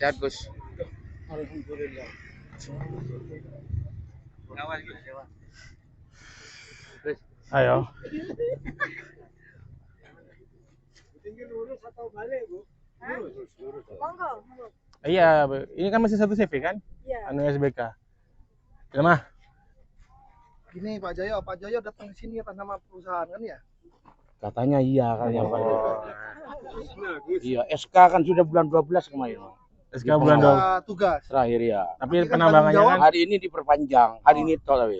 Sehat Gus. Alhamdulillah. Ayo. Tinggi lurus atau balik, Bu? Lurus. Monggo. Iya, ini kan masih satu CV kan? Iya. Anu SBK. Gimana? Gini Pak Jaya datang ke sini atas nama perusahaan kan ya? Katanya iya kan ya Pak. Iya, SK kan sudah bulan 12 kemarin. SK bulan dong. Tugas. Terakhir ya. Tapi kan penambangannya tanggung kan Hari ini diperpanjang. Hari ini toh tapi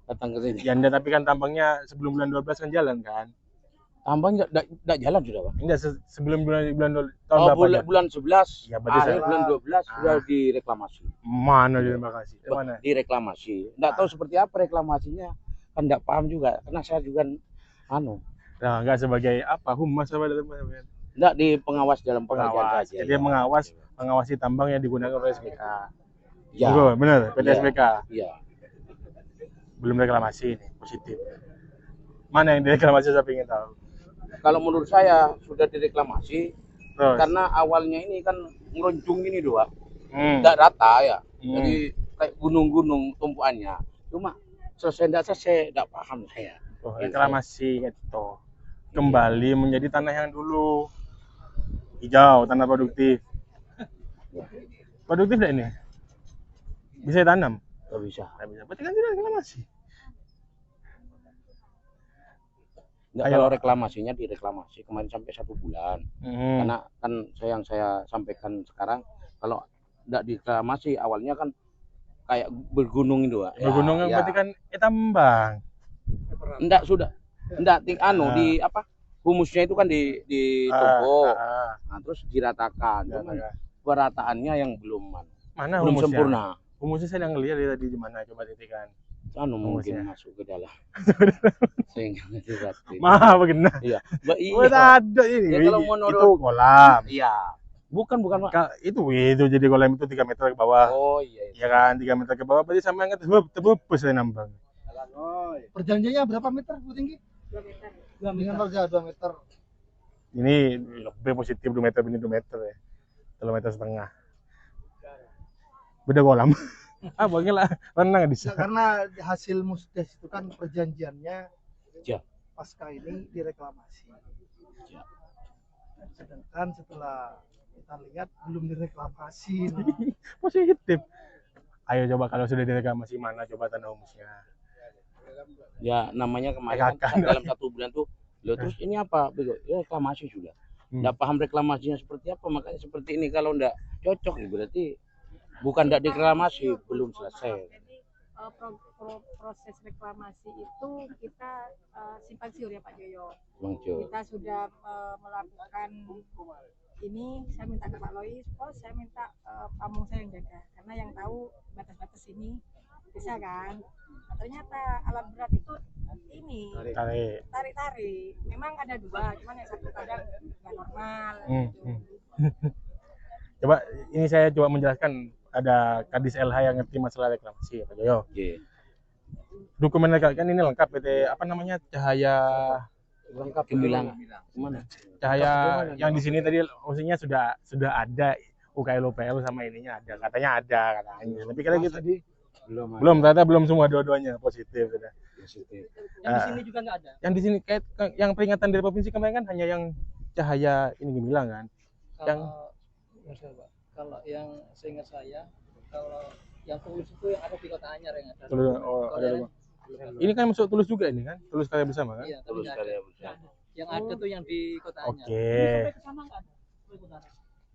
datang ke sini. janda, tapi kan tambangnya sebelum bulan 12 kan jalan kan? Tambang enggak jalan sudah, Pak. Enggak, sebelum bulan tahun berapa? Bulan 11. Ya, berarti akhir bulan 12 sudah direklamasi. Mana terima kasih. Mana? Direklamasi. Enggak tahu seperti apa reklamasinya. Kan enggak paham juga karena saya juga Nah, enggak sebagai apa? Humas apa teman-teman? enggak di pengawas dalam pekerjaan Pengawas. saja. Jadi dia mengawasi tambang yang digunakan oleh SBK. Ya. Benar, PT Iya. SBK. Iya. Belum reklamasi ini, positif. Mana yang direklamasi saya ingin tahu. Kalau menurut saya sudah direklamasi Terus. karena awalnya ini kan ngeruncung ini doang. Hmm. Enggak rata ya. Hmm. Jadi kayak gunung-gunung tumpuannya. Cuma selesai enggak paham saya. Oh, reklamasi gitu. Kembali menjadi tanah yang dulu. Hijau, tanah produktif. Produktif enggak ini? Bisa ditanam? Enggak bisa. Enggak bisa. Berarti kan tidak reklamasi. Enggak, Ayo. kalau reklamasinya direklamasi kemarin sampai 1 bulan. Karena kan yang saya sampaikan sekarang kalau enggak direklamasi awalnya kan kayak bergunung itu, Pak. Bergunung kan berarti kan tambang. Enggak sudah. Enggak di apa? Humusnya itu kan ditumpuk. Nah, terus diratakan. Cuman perataannya yang belum Mana belum humusnya? sempurna. Humusnya saya nggak lihat tadi di mana, coba titikan. Mungkin masuk ke dalam. Sehingga nanti Maaf begini. Iya. Ada ini. Ya, kalau menurut itu kolam. Iya. Bukan Pak. Itu jadi kolam itu 3 meter ke bawah. Oh iya. Ya kan, 3 meter ke bawah berarti sama yang tebus saya nambang. Perjanjiannya berapa meter Bu tinggi? 2 meter. Dengan warga 2 meter. Ini lebih positif 2 meter, ini 2 meter ya. 2 meter setengah. Beda kolam. Bagi lah, renang bisa. Karena hasil musdes itu kan perjanjiannya Ya. pasca ini direklamasi. Ya. Sedangkan setelah kita lihat belum direklamasi. Positif. Ayo coba kalau sudah direklamasi mana coba tanah humusnya. Ya namanya kemarin kan dalam 1 bulan tuh. Loh, terus ini apa? Ya reklamasi sudah. Enggak paham reklamasinya seperti apa, makanya seperti ini kalau enggak cocok berarti bukan enggak direklamasi, belum selesai. Jadi proses reklamasi itu kita simpang siur ya Pak Joyo. Bang Jo. Kita sudah melakukan ini, saya minta ke Pak Lois, saya minta pamong saya yang jaga, karena yang tahu batas-batas ini bisa kan. Nah, ternyata alat berat itu ini tarik-tarik. Memang ada 2, cuman yang satu kadang nggak normal. Coba ini saya coba menjelaskan, ada Kadis LH yang ngerti masalah reklamasi ya Pak Joyo. Oke. Dokumen kan ini lengkap PT apa namanya, Cahaya Lengkap Gemilang. Mana? Cahaya yang di sini tadi maksudnya sudah ada UKL UPL sama ininya ada, katanya katanya. Tapi kalau gitu belum ternyata belum semua dua-duanya positif sudah. Yang di sini juga nggak ada. Yang di sini kayak yang peringatan dari provinsi kemarin kan hanya yang Cahaya ini Gemilang kan. Kalau yang seingat saya, kalau yang Tulus itu yang ada di Kota Anyar yang ada. Ada. Ini kan masuk Tulus juga ini kan, Tulus Karya Bersama kan? Iya, tapi Tulus nggak Karya ada. Bersama. Yang ada tuh yang di Kota Anyar. Oke. Sampai ke sana nggak ada.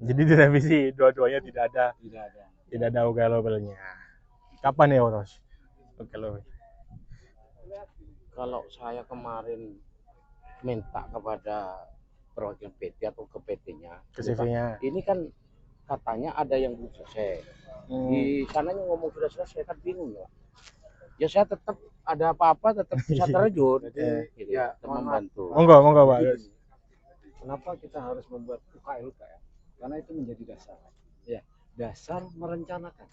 Jadi direvisi dua-duanya tidak ada Tidak ada. UKL-nya. Kapan ya Ros? UKL. Kalau saya kemarin minta kepada perwakilan PT atau ke PT-nya, Ke CV-nya. ini kan katanya ada yang belum selesai. Di sananya ngomong sudah selesai, kan bingung ya. Ya saya tetap ada apa-apa tetap bisa terjun. Gitu, Ya, teman bantu. Monggo Pak. Kenapa kita harus membuat UKL-UKL? Karena itu menjadi dasar. Ya, dasar merencanakan.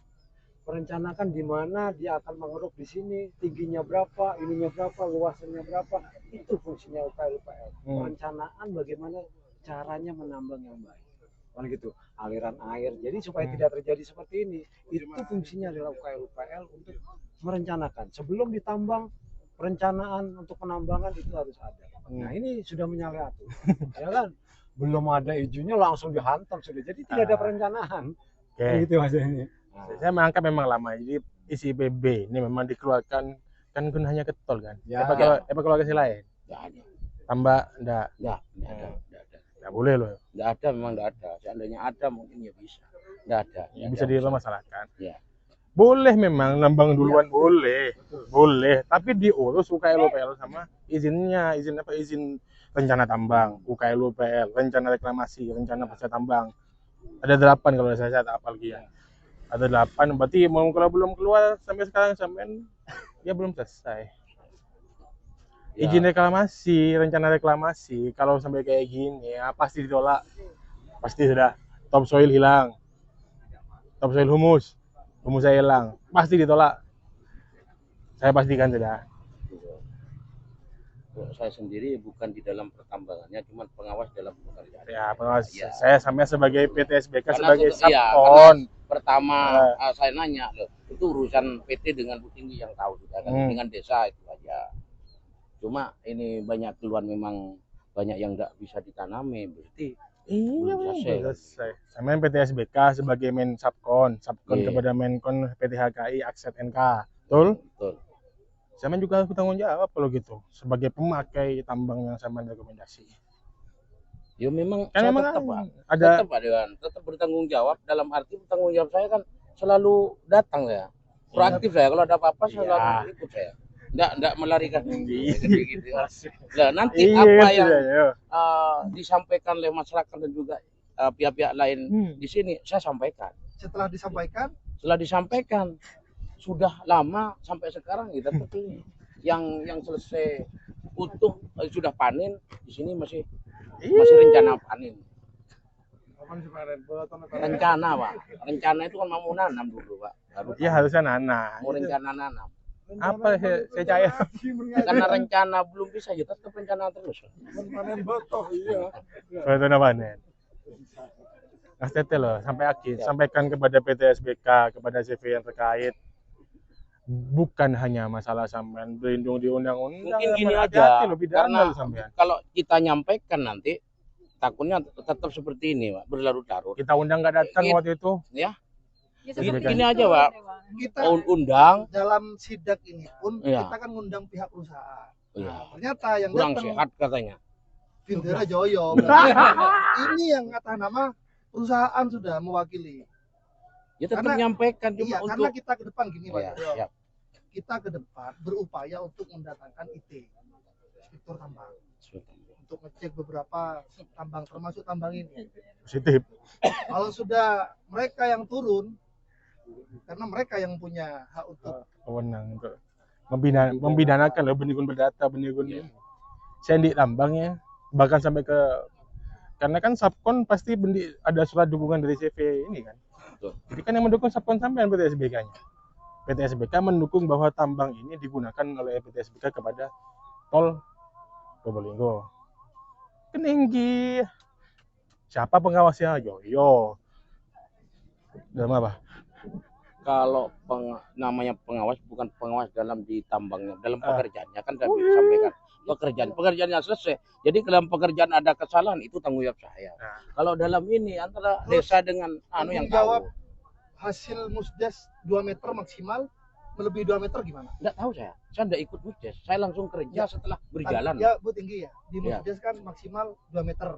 Merencanakan di mana dia akan mengeruk di sini, tingginya berapa, ininya berapa, luasannya berapa. Itu fungsinya UKL-UKL. Perencanaan bagaimana caranya menambang yang baik. kan gitu, aliran air. Jadi supaya tidak terjadi seperti ini, itu fungsinya adalah UKL untuk merencanakan sebelum ditambang. Perencanaan untuk penambangan itu harus ada. Nah ini sudah menyalahi aturan, ya kan? Belum ada izinnya langsung dihantam sudah. Jadi tidak ada perencanaan. Oke. Gitu Mas ini. Saya menganggap memang lama. Jadi isi PB ini memang dikeluarkan kan gunanya ke tol kan. Ya. Apa lokasi lain? Nggak ada. Tambah enggak Nggak ada. enggak boleh loh. Nggak ada, memang nggak ada. Seandainya ada mungkin ya bisa. Nggak ada. Ya, bisa dipermasalahkan. Ya. Boleh memang nambang duluan boleh. Boleh, tapi diurus UKL UPL sama izinnya, izin rencana tambang, UKL UPL, rencana reklamasi, rencana pasca tambang. Ada 8 kalau saya tak apal lagi ya. Ada 8, berarti mau kalau belum keluar sampai sekarang sampai ya belum selesai. Ya. Izin reklamasi, rencana reklamasi, kalau sampai kayak gini ya pasti ditolak. Pasti sudah topsoil hilang. Topsoil humus saya hilang, pasti ditolak. Saya pastikan sudah. Saya sendiri bukan di dalam pertambangannya, cuma pengawas dalam pekerjaan. Ya, pengawas. Ya. Saya sampai sebagai PTSBK Karena sebagai iya, subkon. Pertama saya nanya loh, itu urusan PT dengan Bu Tinggi yang tahu sudah kan, dengan desa itu aja. Cuma ini banyak keluhan memang banyak yang nggak bisa ditanami, berarti Iya, belum selesai. Saya main PTSBK sebagai main subkon Iya. kepada Menkon PT HKI Akset NK. Betul? betul. Saya juga harus bertanggung jawab kalau gitu sebagai pemakai tambang yang saya rekomendasi. Ya memang Kan saya memang tetap, Pak. ada tetap bertanggung jawab, dalam arti bertanggung jawab saya kan selalu datang ya. Proaktif saya, kalau ada apa-apa Iya. selalu ikut saya. Enggak melarikan diri gitu. Nah, nanti iya, apa yang iya. disampaikan oleh masyarakat dan juga pihak-pihak lain di sini saya sampaikan. Setelah disampaikan, Setelah disampaikan sudah lama sampai sekarang kita ini yang selesai utuh sudah panen di sini masih rencana panen. Rencana Pak, rencana itu kan mau nanam dulu Pak. Iya harusnya nanam. Mau rencana nanam. Apa saya cair? Karena rencana belum bisa ya tetap rencana terus. Betul panen. Mas Tete loh, sampai akhir sampaikan kepada PTSBK, kepada CV yang terkait. Bukan hanya masalah sampean berlindung di undang-undang. Mungkin gini hati-hati aja, loh, pidana karena loh sampean. kalau kita nyampaikan nanti takutnya tetap seperti ini Pak, berlarut-larut. Kita undang nggak datang waktu itu. Ya, Ya, Gini, seperti gini itu, aja, Pak. kita undang. dalam sidak ini pun Iya. kita kan ngundang pihak perusahaan. Iya. Nah, ternyata yang Kurang datang sehat katanya. Vindera Joyo. Berarti ini yang atas nama perusahaan sudah mewakili. Ya tetap Karena- menyampaikan cuma Iya, untuk. karena kita ke depan gini Pak Iya, Joyo. siap. Kita ke depan berupaya untuk mendatangkan IT, inspektur tambang, untuk ngecek beberapa tambang termasuk tambang ini. Positif. Kalau sudah mereka yang turun, karena mereka yang punya hak untuk Wewenang untuk membidanakan loh benih berdata, benih saya di tambangnya bahkan sampai ke karena kan subkon pasti ada surat dukungan dari CV ini kan. Betul. Jadi kan yang mendukung subkon sampean PTSBK-nya. PTSBK mendukung bahwa tambang ini digunakan oleh PTSBK kepada tol Probolinggo. Keninggi. Siapa pengawasnya? Yoyo. Dalam apa? Kalau namanya pengawas bukan pengawas dalam di tambangnya, dalam pekerjaannya kan saya sampaikan pekerjaannya selesai. Jadi dalam pekerjaan ada kesalahan itu tanggung jawab saya. Nah. Kalau dalam ini antara desa dengan yang jawab tahu. hasil musdes 2 meter maksimal, melebihi 2 meter gimana? Enggak tahu saya enggak ikut musdes. Saya langsung kerja setelah berjalan. Ya, Bu tinggi ya. Di Ya. musdes kan maksimal 2 meter.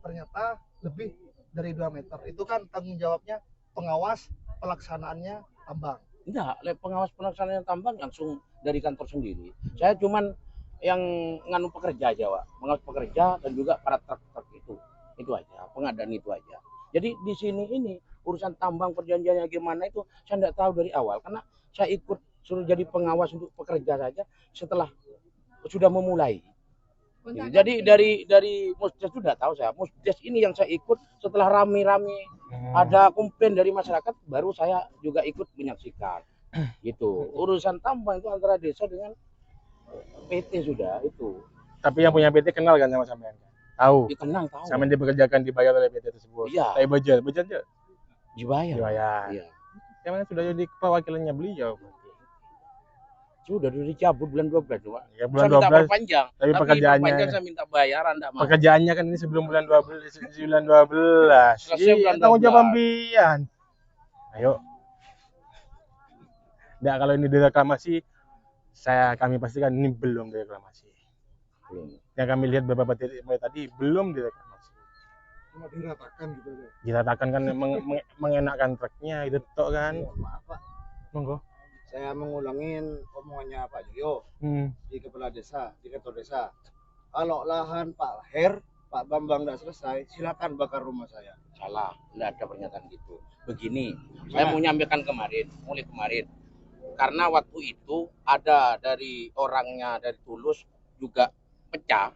Ternyata lebih dari 2 meter. Itu kan tanggung jawabnya pengawas pelaksanaannya tambang. Enggak, pengawas pelaksanaan tambang langsung dari kantor sendiri. Saya cuman yang nganu pekerja aja, Pak. Pengawas pekerja dan juga para truk-truk itu. Itu aja, pengadaan itu aja. Jadi di sini ini urusan tambang perjanjiannya gimana itu saya enggak tahu dari awal karena saya ikut suruh jadi pengawas untuk pekerja saja setelah sudah memulai. Jadi dari musdes itu enggak tahu saya. Musdes ini yang saya ikut setelah rame-rame ada komplain dari masyarakat baru saya juga ikut menyaksikan. Gitu. Urusan tambang itu antara desa dengan PT sudah itu. Tapi yang punya PT kenal kan sama sampean? Tahu. Dikenal tahu. Sama dia bekerjakan dibayar oleh PT tersebut. Iya. Tapi bejar aja. Dibayar. Dibayar. Iya. Yang mana sudah jadi perwakilannya beliau. Sudah dicabut bulan 12 Pak. Ya bulan Saya minta 12. perpanjang. Tapi pekerjaannya perpanjang saya minta bayaran enggak mau. Pekerjaannya kan ini sebelum bulan 12. Selesai bulan Tanggung jawab 12. pembian. Ayo. Nggak, kalau ini direklamasi, kami pastikan ini belum direklamasi. Belum. Yang kami lihat beberapa titik mulai tadi belum direklamasi. Cuma diratakan gitu aja. Diratakan kan mengenakkan truknya itu tok kan. Maaf Pak, Monggo. saya mengulangin omongannya Pak Joyo di kepala desa, di ketua desa. Kalau lahan Pak Her, Pak Bambang tidak selesai, silakan bakar rumah saya. Salah, enggak ada pernyataan gitu. Begini, saya mau nyampaikan mulai kemarin. Karena waktu itu ada dari orangnya dari Tulus juga pecah,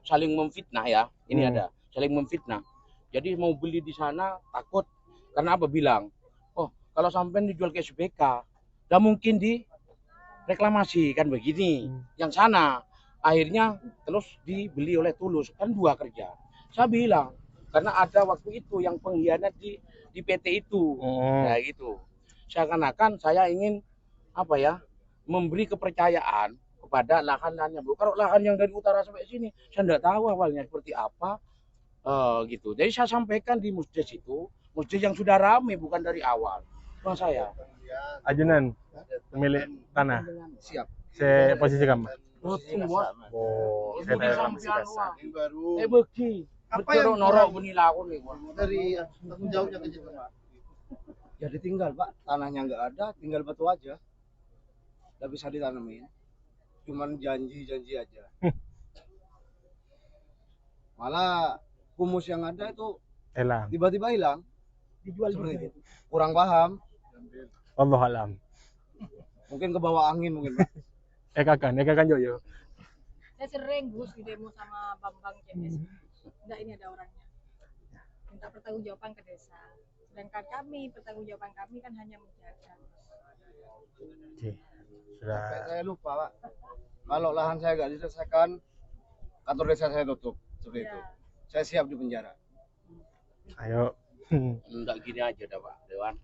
saling memfitnah ya. Ini ada saling memfitnah. Jadi mau beli di sana takut karena apa bilang, oh kalau sampai dijual ke SBK, udah mungkin direklamasi kan begini. Yang sana akhirnya terus dibeli oleh Tulus, kan 2 kerja. Saya bilang karena ada waktu itu yang pengkhianat di PT itu, ya gitu. Seakan-akan saya ingin apa ya, memberi kepercayaan kepada lahan-lahannya. Kalau lahan yang dari utara sampai sini, saya tidak tahu awalnya seperti apa, gitu. Jadi saya sampaikan di Musdes itu, Musdes yang sudah ramai bukan dari awal. Bang saya. Ajunan pemilik tanah. Siap. Saya posisi kamu. Semua. Oh, Ibu di saya sampean wah. Baru. Begi. Apa Betul yang norok kurang bunyi lakon nih, Pak. dari tanggung jawabnya ke Jenderal, Pak? Ya ditinggal Pak, tanahnya nggak ada, tinggal batu aja. Nggak bisa ditanamin. Cuman janji-janji aja. Malah humus yang ada itu Elang. tiba-tiba hilang. Dijual Seperti juga. itu. Kurang paham. Allah alam. Mungkin ke bawah angin mungkin Pak. Ekakan Joyo. Saya sering Gus di demo sama Bambang CMS. Enggak, ini ada orangnya. Minta pertanggungjawaban ke desa. Sedangkan kami, pertanggungjawaban kami kan hanya menjaga. Oke. Sudah. Sampai saya lupa Pak. Kalau lahan saya nggak diselesaikan, kantor desa saya tutup. Seperti itu. Saya siap di penjara. Ayo. Enggak gini aja dah Pak Dewan.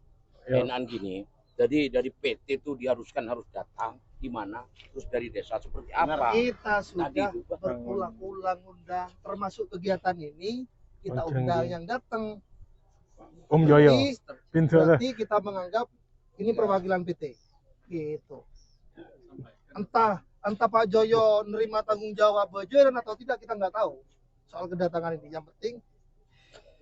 Ayo. Enak gini. Jadi dari PT itu diharuskan harus datang di mana, terus dari desa seperti apa. Kita sudah Tadi itu, Pak. berulang-ulang undang, termasuk kegiatan ini kita Oh, undang janji. yang datang. Om Joyo. Berarti- Pintu Berarti kita menganggap ini perwakilan PT. Gitu. Entah Pak Joyo nerima tanggung jawab bajaran atau tidak kita nggak tahu soal kedatangan ini. Yang penting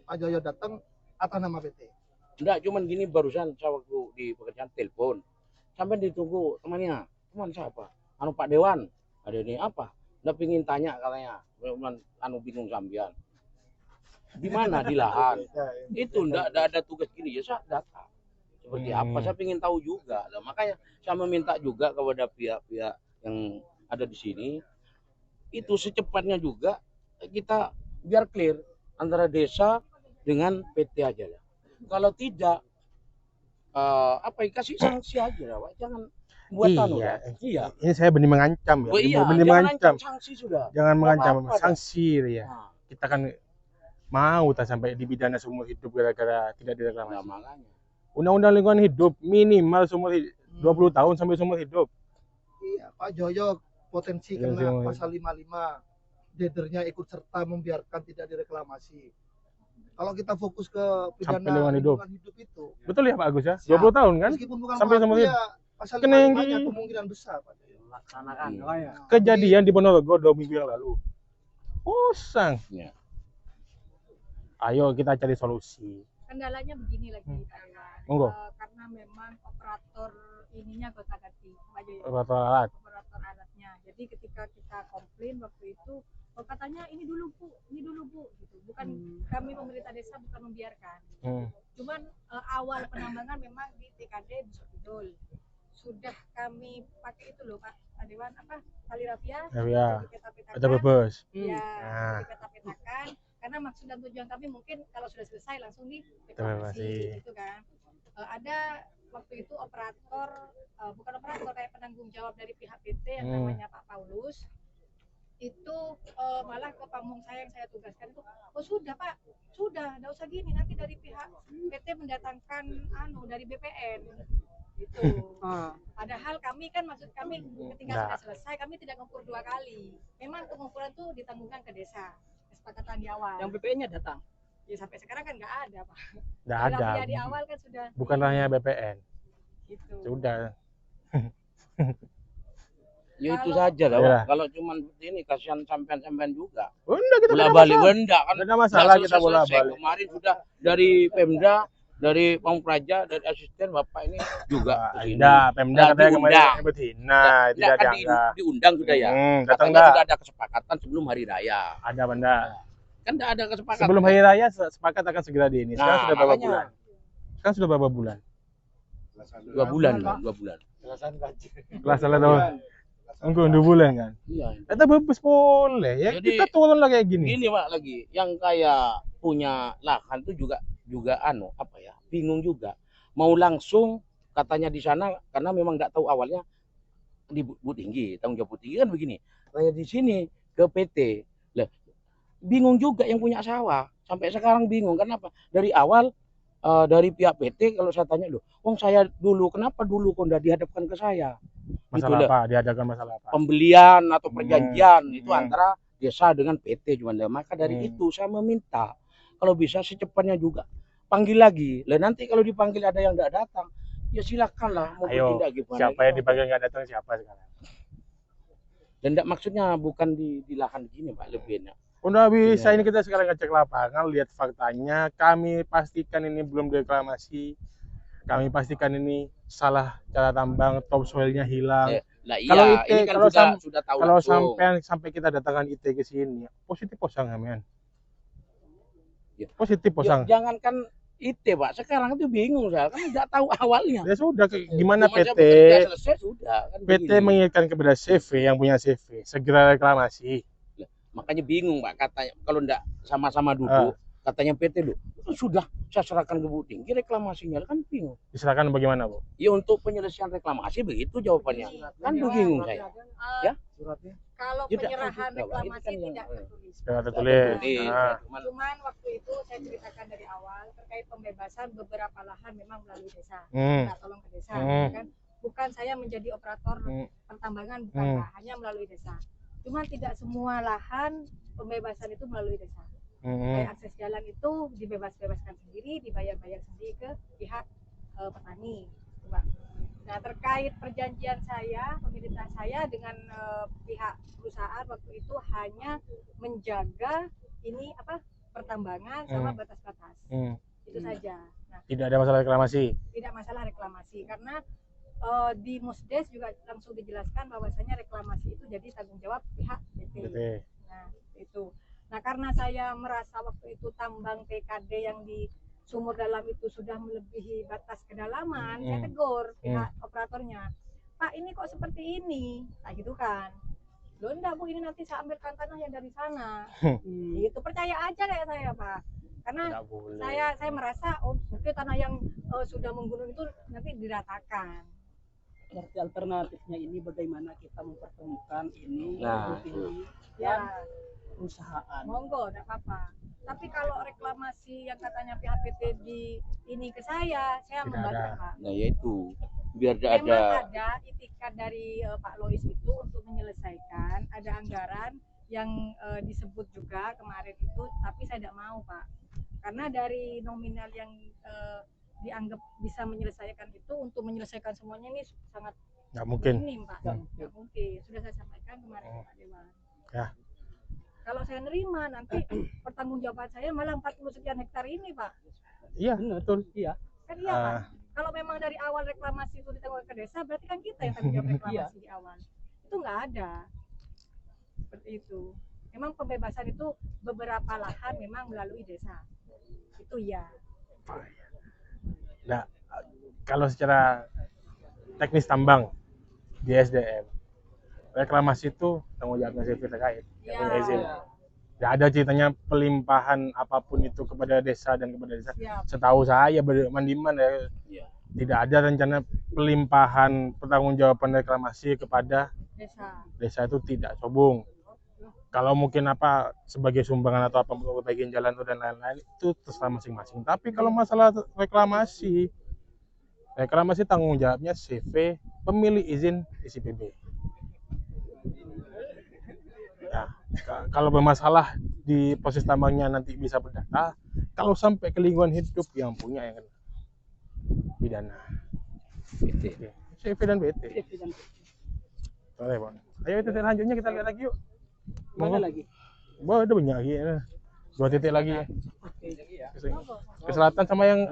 Pak Joyo datang atas nama PT. Enggak, cuman gini barusan saya waktu di pekerjaan telepon. Sampai ditunggu temannya. Teman siapa? Anu Pak Dewan. Ada ini apa? Udah pingin tanya katanya. Anu bingung sambian. Di mana di lahan? Itu enggak ada tugas gini ya saya datang. Seperti apa? Saya ingin tahu juga. Nah, makanya saya meminta juga kepada pihak-pihak yang ada di sini itu secepatnya juga kita biar clear antara desa dengan PT aja lah. Kalau tidak apa ya, kasih sanksi aja lah, Pak. Jangan buat anu Iya. lah. Iya. Ini saya benih mengancam ya. Oh, iya, Benih jangan mengancam. ancam sanksi sudah. Jangan mengancam, apa-apa dah. sanksi ya. Nah, Kita kan mau tak sampai dipidana seumur hidup gara-gara tidak nah, direklamasi. makanya. Undang-undang lingkungan hidup minimal seumur 20 tahun sampai seumur hidup. Iya, Pak Joyo potensi Iya, kena iya. pasal 55. Dedernya ikut serta membiarkan tidak direklamasi. Kalau kita fokus ke Sampai pidana lingkungan hidup. itu, Betul ya Pak Agus ya? Siap. 20 tahun kan? meskipun bukan Sampai pelaku seumur ya pasal Kena yang 55 nya di- kemungkinan besar Pak Joyo. Laksanakan. Iya. Oh, ya. Kejadian di Ponorogo 2 minggu yang lalu. Usang. Iya. Ayo kita cari solusi. Kendalanya begini lagi Pak Dewan. Monggo. Karena memang operator ininya gonta-ganti Pak Joyo. Operator alat. Operator alatnya. Jadi ketika kita komplain waktu itu, oh katanya ini dulu Bu, gitu. Bukan kami pemerintah desa bukan membiarkan. Cuman awal penambangan memang di TKD Busur Kidul. Sudah kami pakai itu loh Pak Dewan, apa tali rafia, Ya, dipeta-petakan. ada bebas. Ya, Nah. dipeta-petakan. Karena maksud dan tujuan kami mungkin kalau sudah selesai langsung Reklamasi. direklamasi, gitu kan. Ada waktu itu operator, bukan operator, kayak penanggung jawab dari pihak PT yang namanya Pak Paulus. itu malah ke pamong saya yang saya tugaskan itu, oh sudah Pak, sudah, nggak usah gini, nanti dari pihak PT mendatangkan dari BPN gitu. Padahal kami kan, maksud kami ketika sudah selesai kami tidak ngukur 2 kali. Memang pengukuran tuh ditanggungkan ke desa, kesepakatan di awal. Yang BPN-nya datang. Ya sampai sekarang kan nggak ada Pak. Nggak ada. Ya, di awal kan sudah. Bukan hanya BPN. Gitu. Sudah. Ya itu saja lah, Iya. Pak. Kalau cuman ini kasihan sampean-sampean juga. Udah kita Bola nggak balik masalah. Wenda kan. Nggak ada masalah nggak kita bola selesai-selesai. balik. Kemarin sudah dari Pemda, dari Pampraja, dari asisten Bapak ini juga kesini. Pemda Nah, katanya kemarin diundang. betina, Nggak, tidak kan dianggap. diundang sudah ya. Datang Katanya enggak? sudah ada kesepakatan sebelum hari raya. Ada Benda. Kan tidak ada kesepakatan. Sebelum hari raya sepakat akan segera di ini. Sekarang Nah, sudah berapa makanya. bulan? Sekarang sudah berapa bulan? 2 bulan kan, 2 bulan. Kelas salah tahu. Enggak 2 bulan kan? Iya. Kita bebas boleh ya. Jadi, kita turun lah kayak gini. Gini Pak lagi, yang kayak punya lahan tuh juga bingung juga. Mau langsung katanya di sana karena memang nggak tahu awalnya di Bu Tinggi, tanggung jawab Bu Tinggi kan begini. Kayak di sini ke PT. Lah, bingung juga yang punya sawah. Sampai sekarang bingung kenapa? Dari awal dari pihak PT kalau saya tanya loh, wong saya dulu kenapa dulu kok nggak dihadapkan ke saya? Masalah Gitu, apa? Diadakan masalah apa? Pembelian atau perjanjian itu Hmm. antara desa dengan PT cuman. Maka dari Hmm. itu saya meminta kalau bisa secepatnya juga panggil lagi. Lah nanti kalau dipanggil ada yang tidak datang, ya silakanlah mau Ayo, bertindak gimana. siapa yang dipanggil nggak datang siapa sekarang? Dan tidak maksudnya bukan di lahan gini Pak lebihnya. Udah bisa, Iya. ini kita sekarang ngecek lapangan, lihat faktanya. Kami pastikan ini belum reklamasi. Kami pastikan ini salah cara tambang, topsoilnya hilang. Lah iya, Kalau IT, ini kan kalau sudah tahu Kalau langsung. sampai kita datangkan IT ke sini, positif posang men. Ya. Positif Ya, posang. jangankan IT Pak, sekarang itu bingung saya kan nggak tahu awalnya. Ya sudah, gimana Cuma saya PT? bekerja selesai sudah kan PT begini. mengingatkan kepada CV yang punya CV, segera reklamasi. Makanya bingung Pak katanya kalau ndak sama-sama duduk katanya PT loh sudah saya serahkan ke Bu Tinggi reklamasinya kan bingung. Diserahkan bagaimana, Bu? Ya untuk penyelesaian reklamasi begitu jawabannya. Kan bingung saya. Ya? Suratnya. Kalau Tidak penyerahan tahu juga, Pak. Ini reklamasi kan yang- tidak tertulis. Sudah tertulis. Nah. Cuman waktu itu saya ceritakan dari awal terkait pembebasan beberapa lahan memang melalui desa. Hmm. Kita tolong ke desa, Hmm. kan? Bukan saya menjadi operator Hmm. pertambangan, bukan Pak, hanya melalui desa. Cuman tidak semua lahan pembebasan itu melalui desa. Kayak akses jalan itu dibebaskan sendiri, dibayar-bayar sendiri ke pihak petani, Pak. Nah, terkait perjanjian saya, pemilihan saya dengan pihak perusahaan waktu itu hanya menjaga ini pertambangan sama batas-batas. Itu saja. Nah, Tidak ada masalah reklamasi. tidak masalah reklamasi karena di Musdes juga langsung dijelaskan bahwasanya reklamasi itu jadi tanggung jawab pihak PT. Nah, itu. Nah, karena saya merasa waktu itu tambang TKD yang di sumur dalam itu sudah melebihi batas kedalaman, saya tegur pihak operatornya. Pak, ini kok seperti ini? Nah, gitu kan. Loh, enggak Bu, ini nanti saya ambilkan tanah yang dari sana. Gitu, percaya aja kayak saya, Pak. Karena saya merasa mungkin tanah yang sudah menggunung itu nanti diratakan. Berarti alternatifnya ini bagaimana kita mempertemukan ini Nah, ini Ya, perusahaan. monggo, enggak apa-apa. Tapi kalau reklamasi yang katanya pihak PT di ini ke saya Tidak membantah, ada. Pak. Nah yaitu biar tidak Memang ada. ada itikat dari Pak Lois itu untuk menyelesaikan, ada anggaran yang disebut juga kemarin itu, tapi saya tidak mau Pak, karena dari nominal yang dianggap bisa menyelesaikan itu untuk menyelesaikan semuanya ini sangat Nggak mungkin. minim Pak, nggak mungkin. Sudah saya sampaikan kemarin ke Pak Dewan. Ya. Kalau saya nerima nanti pertanggungjawaban saya malah 40 sekian hektar ini Pak. Iya, betul. Iya. Kan iya Pak. Kalau memang dari awal reklamasi itu ditanggung ke desa, berarti kan kita yang tanggung jawab reklamasi di awal. Itu nggak ada. Seperti itu. Memang pembebasan itu beberapa lahan memang melalui desa. Itu ya. Nah, kalau secara teknis tambang di SDM, reklamasi itu tanggung jawabnya CV terkait yang punya izin. Tidak ada ceritanya pelimpahan apapun itu kepada desa dan kepada desa. Siap. Setahu saya berdiman ya, Iya. tidak ada rencana pelimpahan pertanggungjawaban reklamasi kepada Desa. desa, itu tidak. Sobung. kalau mungkin apa sebagai sumbangan atau apa untuk perbaikin jalan itu dan lain-lain itu terserah masing-masing. Tapi kalau masalah reklamasi tanggung jawabnya CV pemilik izin ICPB. Ya, kalau bermasalah di proses tambangnya nanti bisa berdata, kalau sampai ke lingkungan hidup yang punya yang kena pidana. PT. CV dan PT. Boleh, Bang. Ayo titik selanjutnya kita lihat lagi yuk. Mana lagi? Wah, ada banyak lagi. 2 titik lagi. Oke. Ke selatan sama yang